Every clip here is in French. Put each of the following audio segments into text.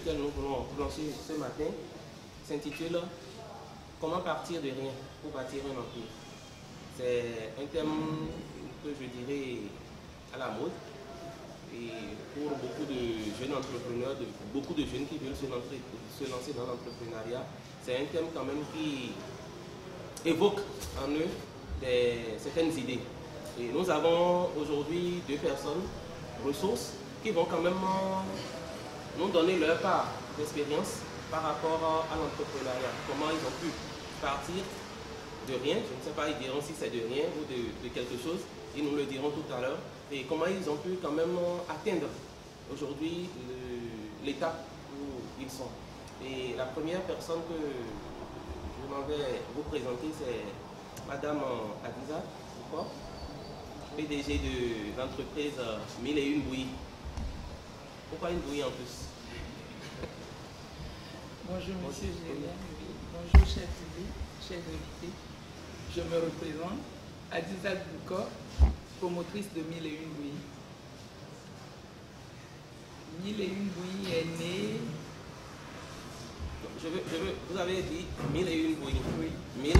lequel nous voulons plancher ce matin s'intitule « Comment partir de rien pour bâtir un empire ». C'est un thème que je dirais à la mode. Et pour beaucoup de jeunes entrepreneurs, beaucoup de jeunes qui veulent se lancer dans l'entrepreneuriat, c'est un thème quand même qui évoque en eux certaines idées. Et nous avons aujourd'hui 2 personnes, ressources, qui vont quand même nous donner leur part d'expérience par rapport à l'entrepreneuriat. Comment ils ont pu partir de rien, je ne sais pas, ils diront si c'est de rien ou de quelque chose, ils nous le diront tout à l'heure. Et comment ils ont pu quand même atteindre aujourd'hui l'étape où ils sont. Et la première personne que je m'en vais vous présenter, c'est Madame Adiza Bouko, PDG de l'entreprise 1001 bouillies. Pourquoi une bouillie en plus? Bonjour Monsieur Gélien, bonjour chef invité. Je me représente, Adiza Bouko, promotrice de 1001 bouillies. 1001 bouillies est née. Vous avez dit 1001 bouillies. Oui. 1000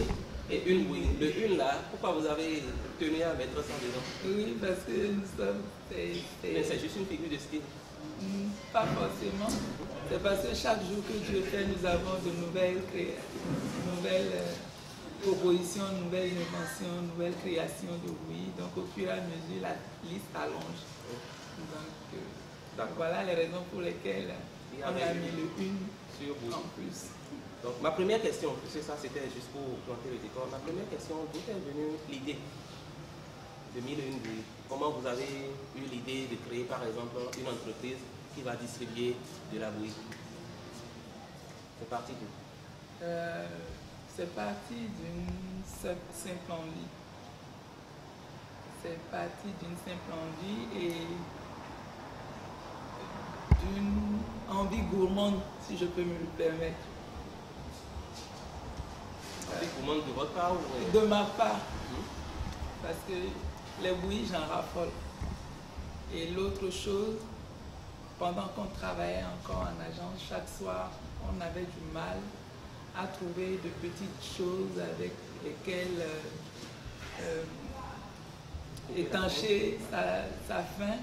et une bouillie. Le une là, pourquoi vous avez tenu à mettre ça dedans? Oui, parce que nous sommes. Mais c'est juste une figure de style. Pas forcément. C'est parce que chaque jour que Dieu fait, nous avons de nouvelles propositions, nouvelles inventions, nouvelles créations de bouillies. Donc au fur et à mesure, la liste s'allonge. Donc voilà les raisons pour lesquelles on a mis le une sur bouillie en plus. Donc ma première question, puisque ça c'était juste pour planter le décor, ma première question, d'où est venue l'idée de 1001 bouillies? Comment vous avez eu l'idée de créer par exemple une entreprise qui va distribuer de la bouillie? C'est parti d'où? C'est parti d'une simple envie. C'est parti d'une simple envie et d'une envie gourmande, si je peux me le permettre. Envie gourmande de votre part ou... De ma part. Parce que les bouillies, j'en raffole. Et l'autre chose, pendant qu'on travaillait encore en agence, chaque soir, on avait du mal à trouver de petites choses avec lesquelles étancher sa faim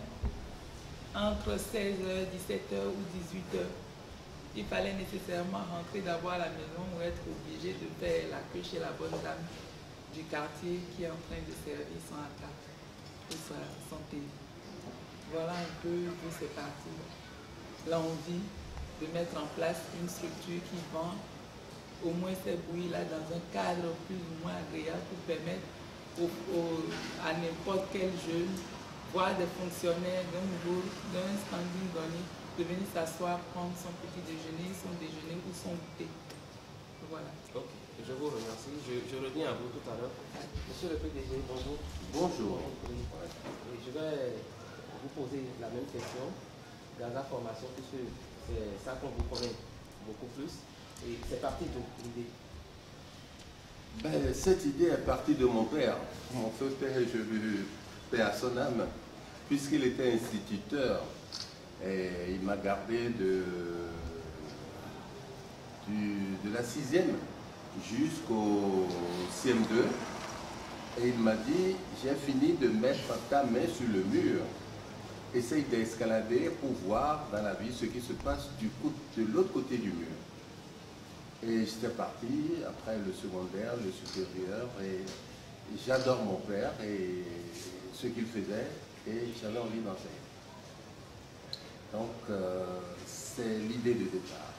entre 16h, 17h ou 18h. Il fallait nécessairement rentrer d'abord à la maison ou être obligé de faire la queue chez la bonne dame du quartier qui est en train de servir son attaque pour sa santé. Voilà un peu d'où c'est parti. L'envie de mettre en place une structure qui vend au moins ces bouillies-là dans un cadre plus ou moins agréable pour permettre à n'importe quel jeune, voire des fonctionnaires d'un standing donné, de venir s'asseoir, prendre son petit déjeuner, son déjeuner ou son goûter. Voilà. Ok, je vous remercie. Je reviens à vous tout à l'heure. Monsieur le PDG, bonjour. Bonjour. Et je vais vous poser la même question dans la formation, puisque c'est ça qu'on vous connaît beaucoup plus. Et c'est parti d'où l'idée? Ben, cette idée est partie de mon père. Mon feu père, je lui paie à son âme, puisqu'il était instituteur. Et il m'a gardé de la 6e jusqu'au CM2. Et il m'a dit, j'ai fini de mettre ta main sur le mur. Essaye d'escalader pour voir dans la vie ce qui se passe de l'autre côté du mur. Et j'étais parti, après le secondaire, le supérieur, et j'adore mon père et ce qu'il faisait, et j'avais envie d'enseigner. Donc, c'est l'idée de départ.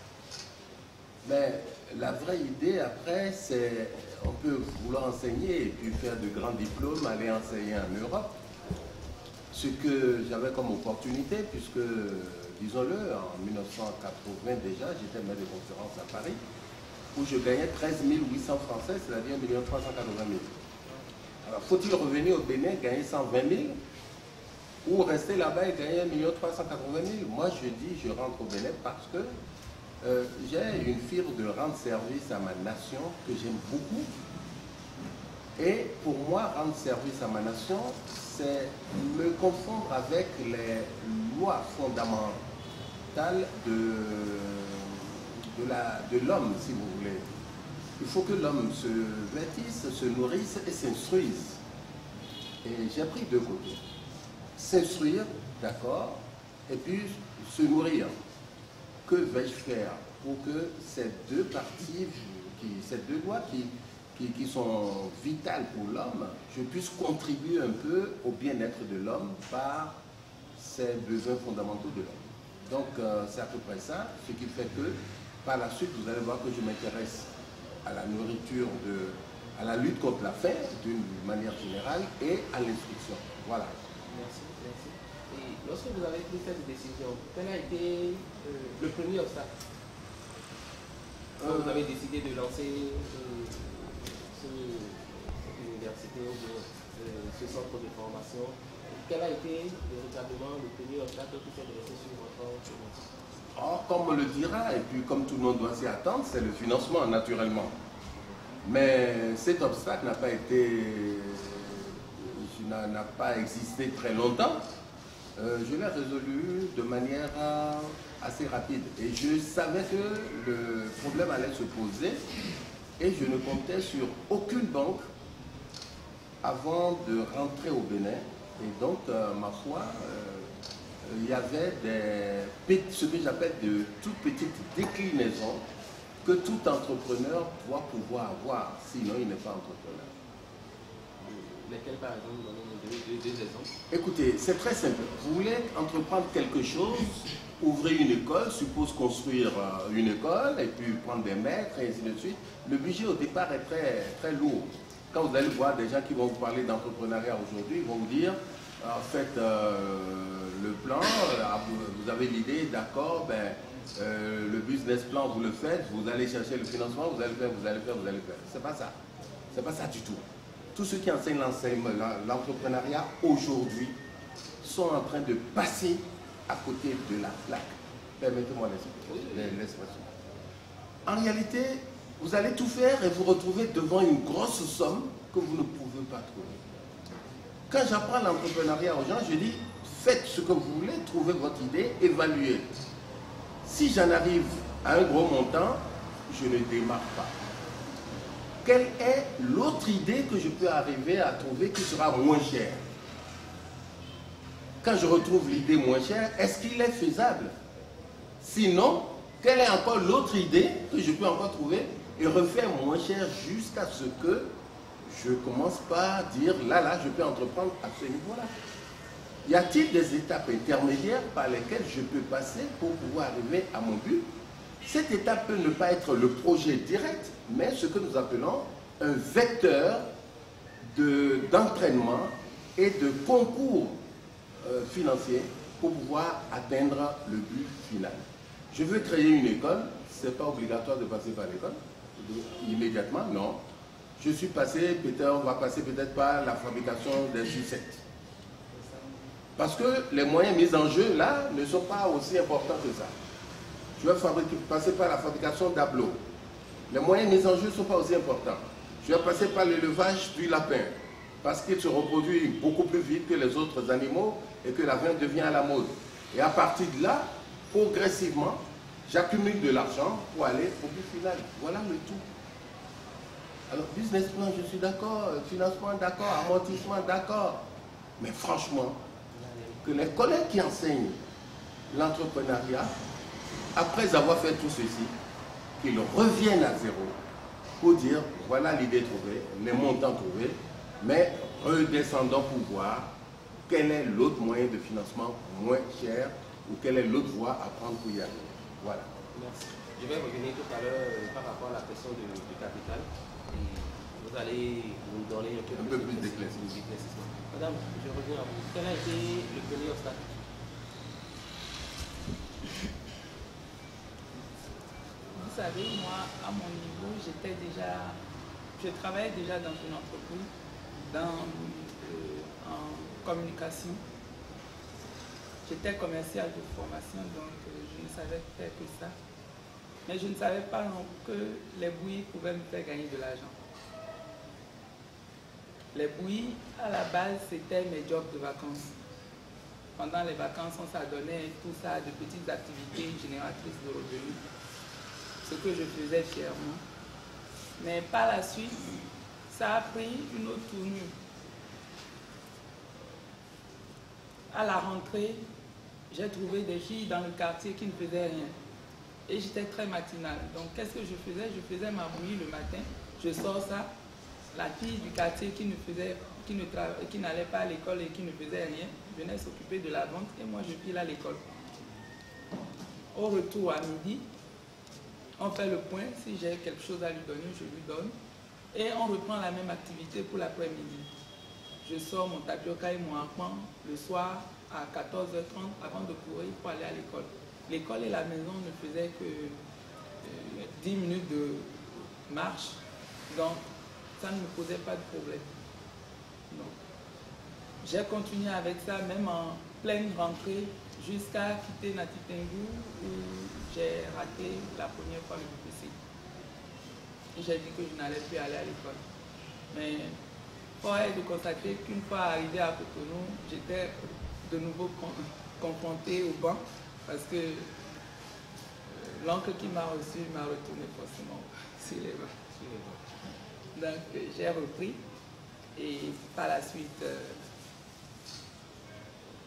Mais la vraie idée, après, c'est on peut vouloir enseigner et puis faire de grands diplômes, aller enseigner en Europe. Ce que j'avais comme opportunité, puisque, disons-le, en 1980 déjà, j'étais maître de conférence à Paris, où je gagnais 13 800 français, c'est-à-dire 1 380 000. Alors, faut-il revenir au Bénin, gagner 120 000, ou rester là-bas et gagner 1 380 000? Moi, je dis, je rentre au Bénin parce que j'ai une fibre de rendre service à ma nation que j'aime beaucoup. Et pour moi, rendre service à ma nation, c'est me confondre avec les lois fondamentales de de l'homme, si vous voulez. Il faut que l'homme se vêtisse, se nourrisse et s'instruise. Et j'ai pris deux côtés. S'instruire, d'accord, et puis se nourrir. Que vais-je faire pour que ces deux parties, ces deux lois qui sont vitales pour l'homme, je puisse contribuer un peu au bien-être de l'homme par ces besoins fondamentaux de l'homme. Donc c'est à peu près ça, ce qui fait que par la suite, vous allez voir que je m'intéresse à la nourriture, à la lutte contre la faim d'une manière générale et à l'instruction. Voilà. Merci, merci. Et lorsque vous avez pris cette décision, quel a été le premier obstacle quand vous avez décidé de lancer cette université ou ce centre de formation? Quel a été véritablement le premier obstacle qui s'est dressé sur votre chemin? Comme on le dira, et puis comme tout le monde doit s'y attendre, c'est le financement, naturellement. Mais cet obstacle n'a pas existé très longtemps. Je l'ai résolu de manière assez rapide. Et je savais que le problème allait se poser et je ne comptais sur aucune banque avant de rentrer au Bénin. Et donc, ma foi, il y avait ce que j'appelle de toutes petites déclinaisons que tout entrepreneur doit pouvoir avoir, sinon il n'est pas entrepreneur. Lesquels, par exemple, donnez-nous deux exemples? Écoutez, c'est très simple. Vous voulez entreprendre quelque chose, ouvrez une école, suppose construire une école, et puis prendre des maîtres, et ainsi de suite. Le budget au départ est très, très lourd. Quand vous allez voir des gens qui vont vous parler d'entrepreneuriat aujourd'hui, ils vont vous dire, faites le plan, vous avez l'idée, d'accord, le business plan, vous le faites, vous allez chercher le financement, vous allez faire, vous allez faire, vous allez faire. C'est pas ça. C'est pas ça du tout. Tous ceux qui enseignent l'entrepreneuriat aujourd'hui sont en train de passer à côté de la plaque. Permettez-moi l'expression. En réalité, vous allez tout faire et vous retrouvez devant une grosse somme que vous ne pouvez pas trouver. Quand j'apprends l'entrepreneuriat aux gens, je dis, faites ce que vous voulez, trouvez votre idée, évaluez. Si j'en arrive à un gros montant, je ne démarre pas. Quelle est l'autre idée que je peux arriver à trouver qui sera moins chère? Quand je retrouve l'idée moins chère, est-ce qu'il est faisable? Sinon, quelle est encore l'autre idée que je peux encore trouver et refaire moins cher jusqu'à ce que je commence par dire, là, je peux entreprendre à ce niveau-là. Y a-t-il des étapes intermédiaires par lesquelles je peux passer pour pouvoir arriver à mon but? Cette étape peut ne pas être le projet direct, mais ce que nous appelons un vecteur d'entraînement et de concours financier pour pouvoir atteindre le but final. Je veux créer une école, ce n'est pas obligatoire de passer par l'école, immédiatement, non. Je suis passé, on va passer peut-être par la fabrication des sucettes. Parce que les moyens mis en jeu là ne sont pas aussi importants que ça. Je vais passer par la fabrication d'ablots. Les moyens mis en jeu ne sont pas aussi importants. Je vais passer par l'élevage du lapin, parce qu'il se reproduit beaucoup plus vite que les autres animaux et que la viande devient à la mode. Et à partir de là, progressivement, j'accumule de l'argent pour aller au but final. Voilà le tout. Alors, business plan, je suis d'accord, financement, d'accord, amortissement, d'accord. Mais franchement, que les collègues qui enseignent l'entrepreneuriat, après avoir fait tout ceci, qu'ils reviennent à zéro pour dire, voilà l'idée trouvée, les montants trouvés, mais redescendons pour voir quel est l'autre moyen de financement moins cher ou quelle est l'autre voie à prendre pour y aller. Voilà. Merci. Je vais revenir tout à l'heure par rapport à la question du capital. Et vous allez nous donner un peu plus d'éclaircissement. Madame, je reviens à vous. Quel a été le premier obstacle? Vous savez, moi, à mon niveau, je travaillais déjà dans une entreprise, en communication. J'étais commercial de formation, donc je ne savais faire que ça. Mais je ne savais pas non que les bouillies pouvaient me faire gagner de l'argent. Les bouillies, à la base, c'était mes jobs de vacances. Pendant les vacances, on s'adonnait tout ça de petites activités génératrices de revenus. ce que je faisais fièrement. Mais par la suite, ça a pris une autre tournure. À la rentrée, j'ai trouvé des filles dans le quartier qui ne faisaient rien. Et j'étais très matinale. Donc qu'est-ce que je faisais? Je faisais ma bouillie le matin, je sors ça. La fille du quartier qui n'allait pas à l'école et qui ne faisait rien venait s'occuper de la vente et moi je file à l'école. Au retour à midi, on fait le point. Si j'ai quelque chose à lui donner, je lui donne. Et on reprend la même activité pour l'après-midi. Je sors mon tapioca et mon harpon le soir à 14h30 avant de courir pour aller à l'école. L'école et la maison ne faisaient que 10 minutes de marche. Donc, ça ne me posait pas de problème. J'ai continué avec ça, même en pleine rentrée, jusqu'à quitter Nati Tengu, où j'ai raté la première fois le BPC. Et j'ai dit que je n'allais plus aller à l'école. Mais force est de constater qu'une fois arrivé à Cotonou, j'étais de nouveau confrontée au banc, parce que l'oncle qui m'a reçu m'a retourné forcément sur les bancs. Donc j'ai repris et par la suite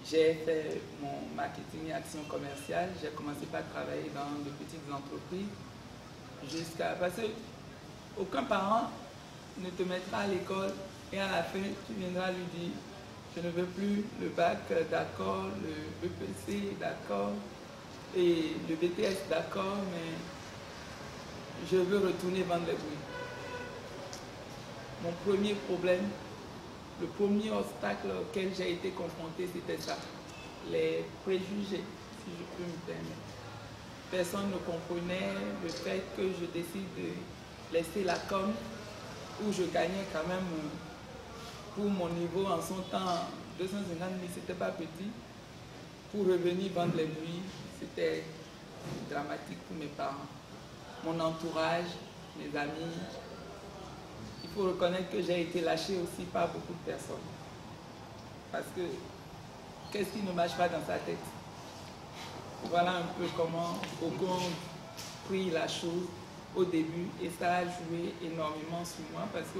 j'ai fait mon marketing et action commerciale. J'ai commencé par travailler dans de petites entreprises parce que aucun parent ne te mettra à l'école et à la fin tu viendras lui dire je ne veux plus le bac, d'accord, le BPC, d'accord, et le BTS, d'accord, mais je veux retourner vendre les bouillies. Mon premier problème, le premier obstacle auquel j'ai été confrontée, c'était ça. Les préjugés, si je peux me permettre. Personne ne comprenait le fait que je décide de laisser la com, où je gagnais quand même, pour mon niveau en son temps, 250 000, c'était pas petit. Pour revenir vendre les bouillies, c'était dramatique pour mes parents. Mon entourage, mes amis. Il faut reconnaître que j'ai été lâchée aussi par beaucoup de personnes. Parce que, qu'est-ce qui ne marche pas dans sa tête? Voilà un peu comment beaucoup ont pris la chose au début et ça a joué énormément sur moi parce que,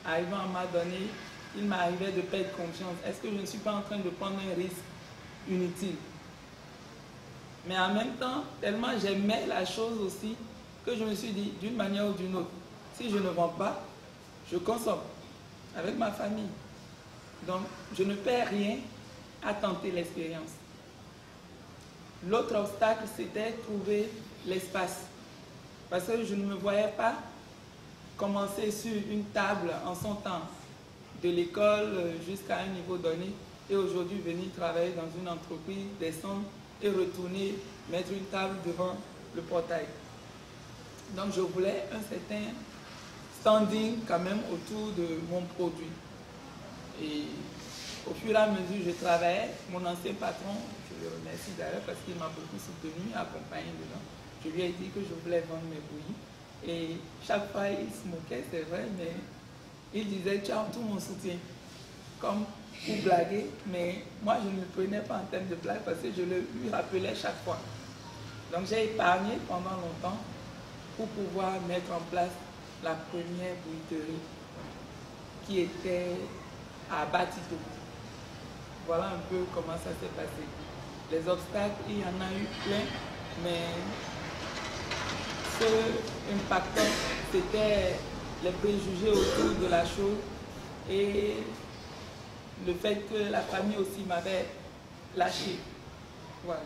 arrivant à un moment donné, il m'arrivait de perdre confiance. Est-ce que je ne suis pas en train de prendre un risque inutile? Mais en même temps, tellement j'aimais la chose aussi que je me suis dit, d'une manière ou d'une autre, si je ne vends pas, je consomme avec ma famille. Donc, je ne perds rien à tenter l'expérience. L'autre obstacle, c'était trouver l'espace. Parce que je ne me voyais pas commencer sur une table en son temps, de l'école jusqu'à un niveau donné, et aujourd'hui venir travailler dans une entreprise, descendre et retourner mettre une table devant le portail. Donc je voulais un certain standing quand même autour de mon produit. Et au fur et à mesure je travaillais, mon ancien patron, je le remercie d'ailleurs parce qu'il m'a beaucoup soutenu, accompagné dedans. Je lui ai dit que je voulais vendre mes bouillies. Et chaque fois il se moquait, c'est vrai, mais il disait tu as tout mon soutien. Comme pour blaguer, mais moi je ne le prenais pas en termes de blague parce que je lui rappelais chaque fois. Donc j'ai épargné pendant longtemps pour pouvoir mettre en place la première bouilleterie qui était à Batito. Voilà un peu comment ça s'est passé. Les obstacles, il y en a eu plein, mais ce impactant, c'était les préjugés autour de la chose et le fait que la famille aussi m'avait lâché. Voilà.